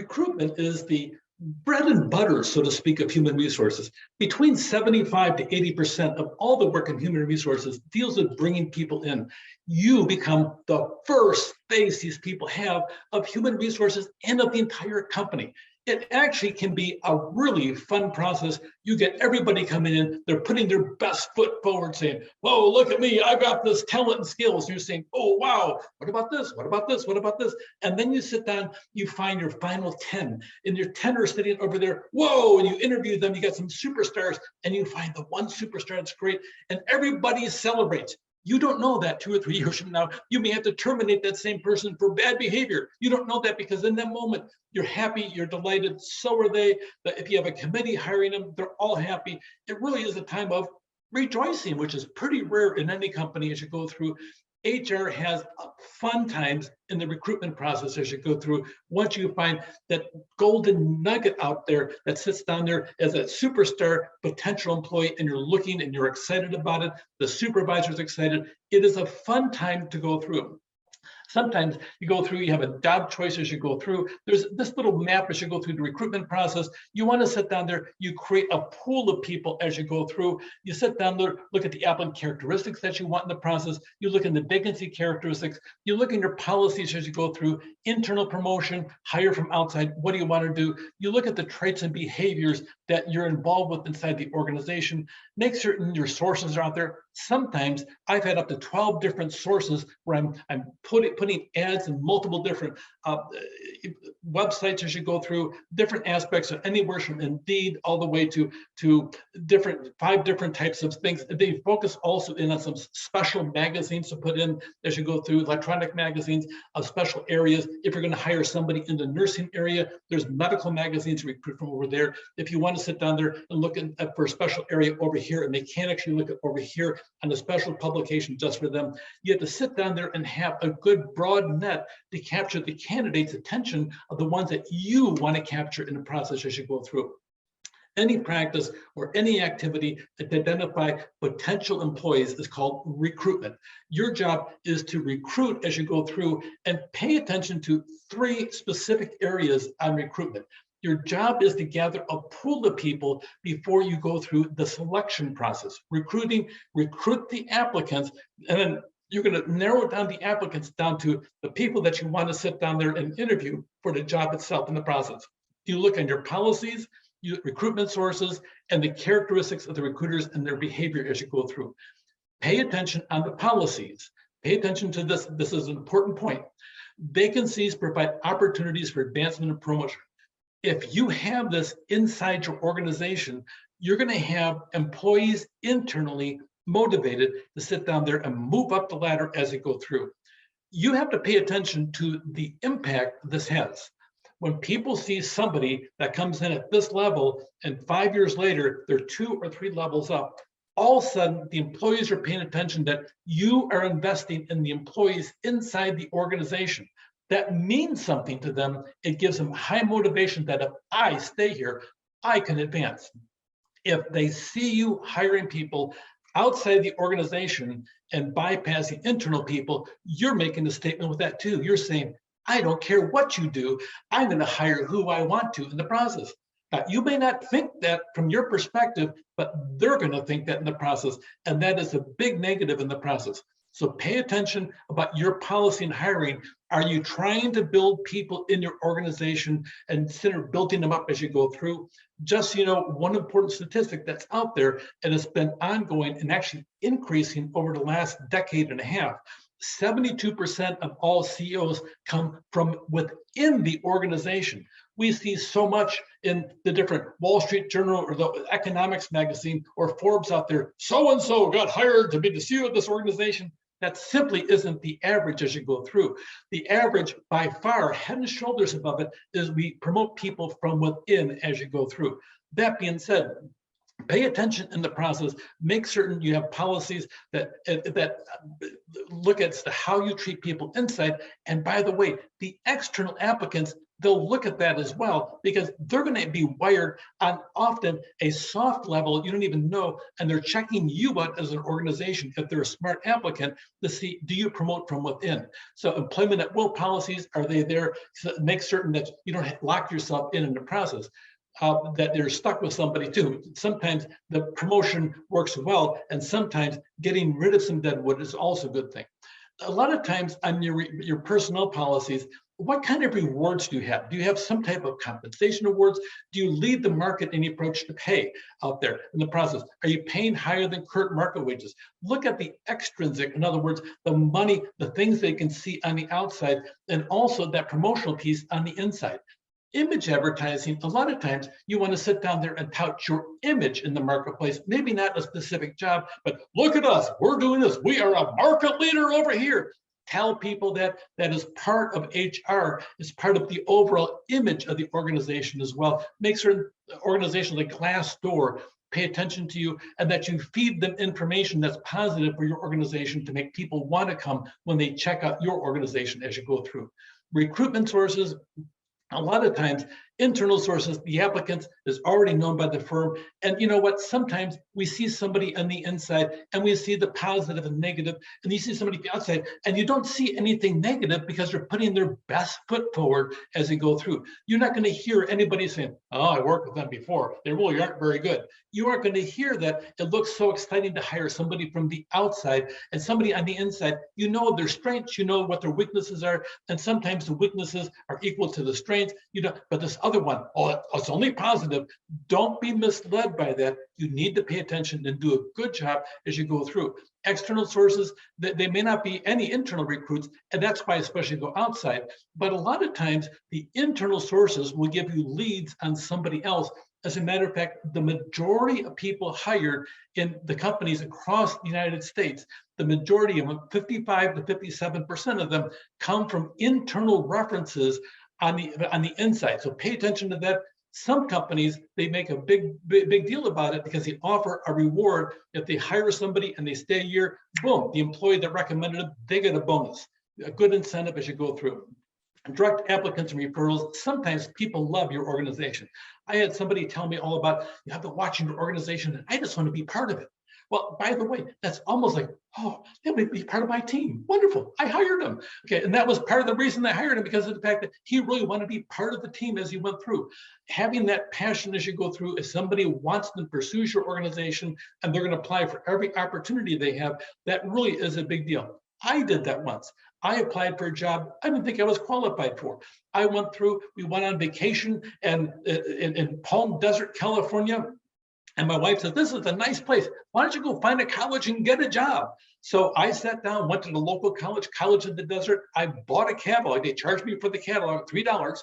recruitment is the bread and butter, so to speak, of human resources. Between 75 to 80% of all the work in human resources deals with bringing people in. You become the first face these people have of human resources and of the entire company. It actually can be a really fun process. You get everybody coming in, they're putting their best foot forward saying, whoa, look at me, I've got this talent and skills. You're saying, oh, wow, what about this? What about this? What about this? And then you sit down, you find your final 10, and your 10 are sitting over there, whoa, and you interview them, you got some superstars, and you find the one superstar that's great, and everybody celebrates. You don't know that 2 or 3 years from now, you may have to terminate that same person for bad behavior. You don't know that because in that moment, you're happy, you're delighted, so are they. But if you have a committee hiring them, they're all happy. It really is a time of rejoicing, which is pretty rare in any company as you go through. HR has fun times in the recruitment process as you go through. Once you find that golden nugget out there that sits down there as a superstar potential employee, and you're looking and you're excited about it, the supervisor's excited, it is a fun time to go through. Sometimes you go through, you have a job choice as you go through. There's this little map as you go through the recruitment process. You want to sit down there, you create a pool of people as you go through. You sit down there, look at the applicant characteristics that you want in the process. You look in the vacancy characteristics. You look in your policies as you go through. Internal promotion, hire from outside. What do you want to do? You look at the traits and behaviors that you're involved with inside the organization. Make certain your sources are out there. Sometimes I've had up to 12 different sources where I'm putting ads in multiple different websites as you go through, different aspects of anywhere from Indeed all the way to 5 different types of things. They focus also in on some special magazines to put in as you go through, electronic magazines of special areas. If you're going to hire somebody in the nursing area, there's medical magazines recruit from over there. If you want to sit down there and look for a special area over here, and mechanics, you look at over here on a special publication just for them. You have to sit down there and have a good broad net to capture the candidate's attention of the ones that you want to capture in the process as you go through. Any practice or any activity to identify potential employees is called recruitment. Your job is to recruit as you go through and pay attention to 3 specific areas on recruitment. Your job is to gather a pool of people before you go through the selection process. Recruit the applicants, and then you're going to narrow down the applicants down to the people that you want to sit down there and interview for the job itself in the process. You look at your policies, your recruitment sources, and the characteristics of the recruiters and their behavior as you go through. Pay attention on the policies. Pay attention to this. This is an important point. Vacancies provide opportunities for advancement and promotion. If you have this inside your organization, you're going to have employees internally motivated to sit down there and move up the ladder as they go through. You have to pay attention to the impact this has. When people see somebody that comes in at this level and 5 years later, they're 2 or 3 levels up, all of a sudden the employees are paying attention that you are investing in the employees inside the organization. That means something to them. It gives them high motivation that if I stay here, I can advance. If they see you hiring people outside the organization and bypassing internal people, you're making a statement with that too. You're saying, I don't care what you do, I'm going to hire who I want to in the process. Now, you may not think that from your perspective, but they're going to think that in the process, and that is a big negative in the process. So pay attention about your policy and hiring. Are you trying to build people in your organization and instead of building them up as you go through? Just so you know, one important statistic that's out there, and it's been ongoing and actually increasing over the last decade and a half, 72% of all CEOs come from within the organization. We see so much in the different Wall Street Journal or the Economics magazine or Forbes out there, so-and-so got hired to be the CEO of this organization. That simply isn't the average as you go through. The average, by far, head and shoulders above it, is we promote people from within as you go through. That being said, Pay attention in the process. Make certain you have policies that look at how you treat people inside. And by the way, the external applicants, they'll look at that as well, because they're going to be wired on often a soft level you don't even know, and they're checking you out as an organization, if they're a smart applicant, to see, do you promote from within? So employment at will policies, are they there? So make certain that you don't lock yourself in the process. That they're stuck with somebody too. Sometimes the promotion works well, and sometimes getting rid of some deadwood is also a good thing. A lot of times on your personnel policies, what kind of rewards do you have? Do you have some type of compensation awards? Do you lead the market in the approach to pay out there in the process? Are you paying higher than current market wages? Look at the extrinsic, in other words, the money, the things they can see on the outside, and also that promotional piece on the inside. Image advertising, a lot of times you want to sit down there and tout your image in the marketplace, maybe not a specific job, but look at us, we're doing this, we are a market leader over here. Tell people that is part of HR, is part of the overall image of the organization as well. Make certain organizations like Glassdoor pay attention to you, and that you feed them information that's positive for your organization to make people want to come when they check out your organization as you go through. Recruitment sources, a lot of times, internal sources, the applicants is already known by the firm. And you know what? Sometimes we see somebody on the inside and we see the positive and negative, and you see somebody on the outside and you don't see anything negative because they're putting their best foot forward as they go through. You're not going to hear anybody saying, oh, I worked with them before, they really aren't very good. You aren't going to hear that. It looks so exciting to hire somebody from the outside and somebody on the inside. You know their strengths, you know what their weaknesses are, and sometimes the weaknesses are equal to the strengths. You know, but this other one, oh, it's only positive. Don't be misled by that. You need to pay attention and do a good job as you go through. External sources, they may not be any internal recruits, and that's why especially go outside. But a lot of times the internal sources will give you leads on somebody else. As a matter of fact, the majority of people hired in the companies across the United States, the majority of them, 55 to 57% of them, come from internal references on the inside. So pay attention to that. Some companies, they make a big deal about it because they offer a reward. If they hire somebody and they stay a year, boom, the employee that recommended them, they get a bonus, a good incentive as you go through. Direct applicants and referrals, sometimes people love your organization. I had somebody tell me all about, you have to watch your organization and I just want to be part of it. Well, by the way, that's almost like, oh, they would be part of my team. Wonderful. I hired him. Okay. And that was part of the reason I hired him, because of the fact that he really wanted to be part of the team as he went through. Having that passion as you go through, if somebody wants and pursues your organization and they're going to apply for every opportunity they have, that really is a big deal. I did that once. I applied for a job I didn't think I was qualified for. I went through, we went on vacation and in Palm Desert, California. And my wife said, this is a nice place. Why don't you go find a college and get a job? So I sat down, went to the local college in the desert. I bought a catalog. They charged me for the catalog, $3.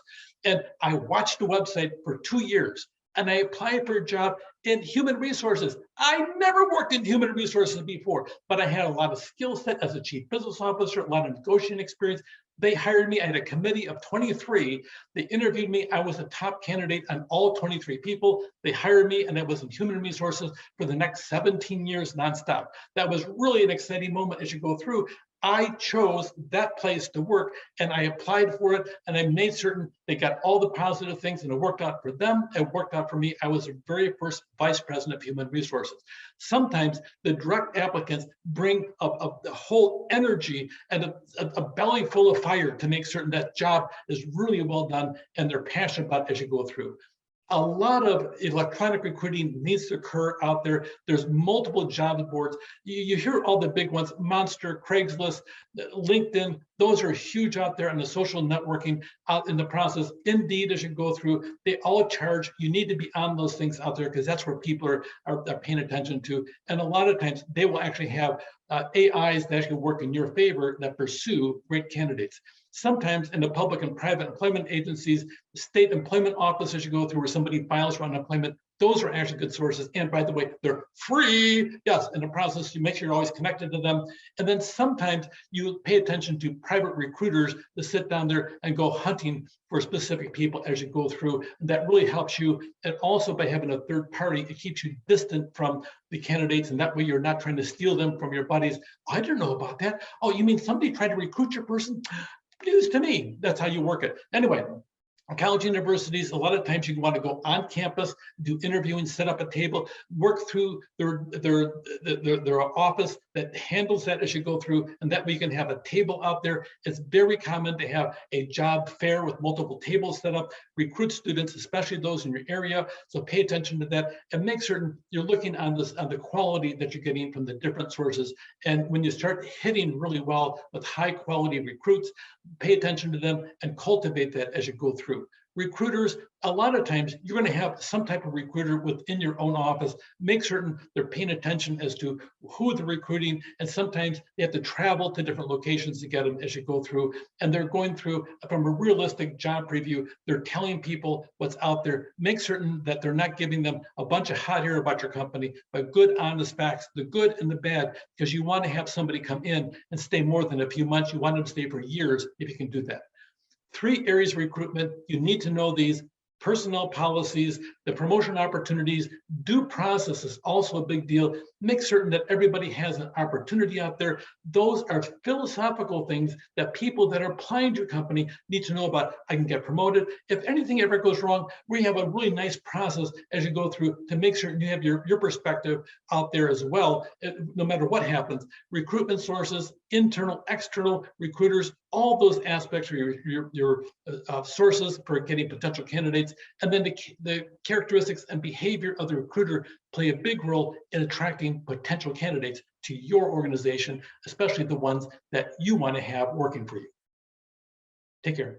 And I watched the website for 2 years. And I applied for a job in human resources. I never worked in human resources before, but I had a lot of skill set as a chief business officer, a lot of negotiating experience. They hired me. I had a committee of 23. They interviewed me. I was a top candidate on all 23 people. They hired me, and I was in human resources for the next 17 years nonstop. That was really an exciting moment as you go through. I chose that place to work, and I applied for it, and I made certain they got all the positive things, and it worked out for them. It worked out for me. I was the very first vice president of human resources. Sometimes the direct applicants bring the whole energy and a belly full of fire to make certain that job is really well done, and they're passionate about it as you go through. A lot of electronic recruiting needs to occur out there. There's multiple job boards. You hear all the big ones, Monster, Craigslist, LinkedIn, those are huge out there on the social networking out in the process. Indeed, as you go through, they all charge. You need to be on those things out there because that's where people are paying attention to. And a lot of times they will actually have AIs that actually work in your favor that pursue great candidates. Sometimes in the public and private employment agencies, state employment offices you go through where somebody files for unemployment, Those are actually good sources. And by the way, they're free. Yes, in the process, you make sure you're always connected to them. And then sometimes you pay attention to private recruiters to sit down there and go hunting for specific people as you go through. That really helps you. And also by having a third party, it keeps you distant from the candidates. And that way you're not trying to steal them from your buddies. I didn't know about that. Oh, you mean somebody tried to recruit your person? News to me. That's how you work it. Anyway, college universities, a lot of times you want to go on campus, do interviewing, set up a table, work through their office that handles that as you go through, and that way you can have a table out there. It's very common to have a job fair with multiple tables set up, recruit students, especially those in your area. So pay attention to that and make certain you're looking on the quality that you're getting from the different sources. And when you start hitting really well with high quality recruits, pay attention to them and cultivate that as you go through. Recruiters, a lot of times you're going to have some type of recruiter within your own office. Make certain they're paying attention as to who they're recruiting, and sometimes they have to travel to different locations to get them as you go through. And they're going through from a realistic job preview. They're telling people what's out there. Make certain that they're not giving them a bunch of hot air about your company, but good, honest facts, the good and the bad, because you want to have somebody come in and stay more than a few months. You want them to stay for years if you can do that. 3 areas of recruitment, you need to know these: personnel policies, the promotion opportunities, due process is also a big deal. Make certain that everybody has an opportunity out there. Those are philosophical things that people that are applying to your company need to know about. I can get promoted. If anything ever goes wrong, we have a really nice process as you go through to make sure you have your perspective out there as well, no matter what happens. Recruitment sources, internal, external recruiters, all those aspects are your sources for getting potential candidates. And then the characteristics and behavior of the recruiter play a big role in attracting potential candidates to your organization, especially the ones that you want to have working for you. Take care.